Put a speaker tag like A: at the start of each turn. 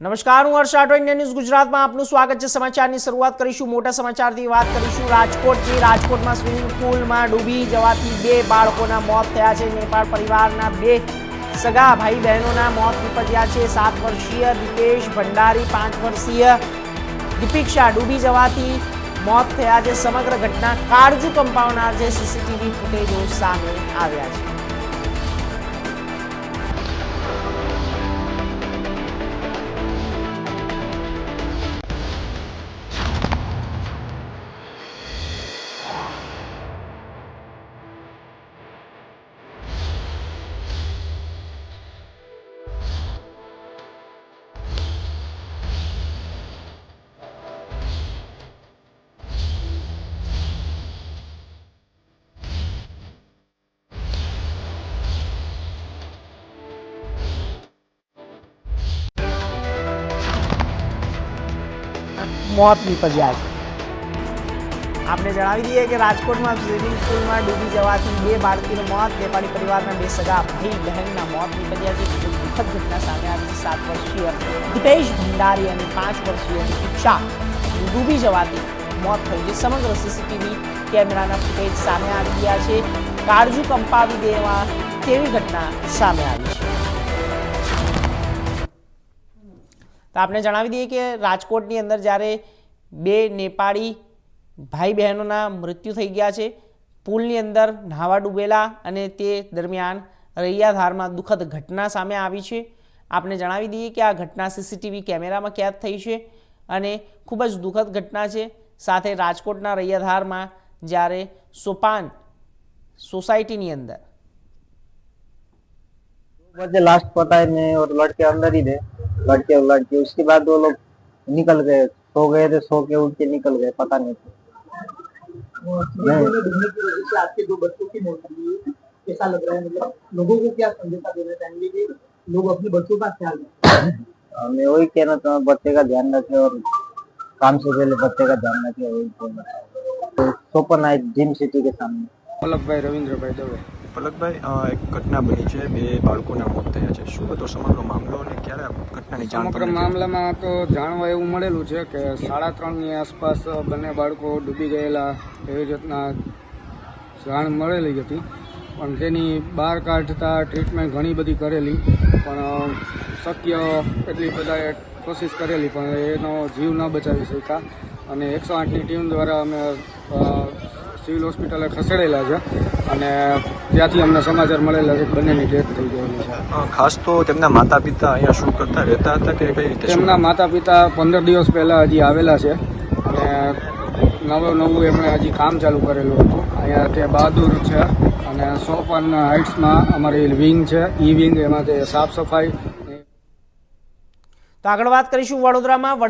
A: નમસ્કાર, હું હર્ષ Rathod, Indian news ગુજરાતમાં આપનું સ્વાગત છે। સમાચારની શરૂઆત કરીશું મોટા સમાચારથી વાત કરીશું રાજકોટથી। રાજકોટમાં સ્વિમિંગ પૂલમાં ડૂબી જવાથી 2 બાળકોના મોત થયા છે। નેપાળ પરિવારના 2 સગા ભાઈ બહેનોના મોત નીપજ્યા છે। 7 વર્ષીય દીપેશ ભંડારી, 5 વર્ષીય દીપિક્ષા ડૂબી જવાથી મોત થયા છે। સમગ્ર ઘટના કાળજુ કંપાવનાર છે। સીસીટીવી ફૂટેજો સામે આવ્યા છે। મોત નીપજ્યા છે। આપણે જણાવી દઈએ કે રાજકોટમાં સ્વિમિંગ પૂલમાં ડૂબી જવાથી 2 બાળકીનું મોત, નેપાળી પરિવારના 2 સગા ભાઈ બહેનના મોત નીપજ્યા છે। દુઃખદ ઘટના સામે આવી છે। 7 વર્ષીય દીપેશ ભંડારી અને 5 વર્ષીય દીપિક્ષા ડૂબી જવાથી મોત થયું છે। સમગ્ર સીસીટીવી કેમેરાના ફૂટેજ સામે આવી ગયા છે। કાળજુ કંપાવી દેવા તેવી ઘટના સામે આવી છે। તો આપણે જણાવી દઈએ કે રાજકોટની અંદર જ્યારે 2 નેપાળી ભાઈ બહેનોના મૃત્યુ થઈ ગયા છે। પુલની અંદર ન્હાવા ડૂબેલા અને તે દરમિયાન રૈયાધારમાં દુઃખદ ઘટના સામે આવી છે। આપણે જણાવી દઈએ કે આ ઘટના સીસીટીવી કેમેરામાં કેદ થઈ છે અને ખૂબ જ દુઃખદ ઘટના છે। સાથે રાજકોટના રૈયાધારમાં જ્યારે સોપાન सोसाइटी अंदर
B: मुझे लास्ट पता है मैं और लड़के अंदर ही थे, लड़के और लड़की। उसके बाद वो लोग निकल गए, सो गए थे, सो के उठ के निकल गए, पता नहीं
C: ढूंढने की वजह से आपके 2 बच्चों की मौत हुई है। कैसा लग रहा है, मतलब लोगों को क्या संदेशा देना चाहेंगे कि लोग अपने बच्चों का ख्याल रखें?
B: मैं वही कहना चाहूँ, बच्चे का ध्यान रखे और काम से पहले बच्चे का ध्यान रखे। वही बोलना चाहूँ। सोपन है जिम सिटी के सामने।
D: પલકભાઈ રવિન્દ્રભાઈ દવે।
E: પલકભાઈ, એક ઘટના બની છે, 2 બાળકોના મોત થયા છે। શું હતો સમગ્ર મામલો અને ક્યારે આ ઘટનાની જાણ
D: સમગ્ર મામલામાં તો જાણવા એવું મળેલું છે કે 3:30ની આસપાસ બંને બાળકો ડૂબી ગયેલા એવી રીતના જાણ મળેલી હતી, પણ તેની બહાર કાઢતા ટ્રીટમેન્ટ ઘણી બધી કરેલી, પણ શક્ય એટલી બધાએ કોશિશ કરેલી પણ એનો જીવ ન બચાવી શક્યા અને 108ની ટીમ દ્વારા અમે સિવિલ હોસ્પિટલે ખસેડેલા છે અને ત્યાંથી અમને સમાચાર મળેલા છે કે બંનેની ડેથ થઈ ગયેલી છે।
E: ખાસ તો તેમના માતા પિતા અહીંયા શું કરતા રહેતા હતા કે કઈ રીતે?
D: તેમના માતા પિતા 15 દિવસ પહેલાં હજી આવેલા છે અને નવું એમણે હજી કામ ચાલુ કરેલું હતું। અહીંયા તે બહાદુર છે અને સોપાન હાઇટ્સમાં અમારી વિંગ છે, વિંગ, એમાં તે સાફ સફાઈ।
A: તો આગળ વાત કરીશું વડોદરામાં।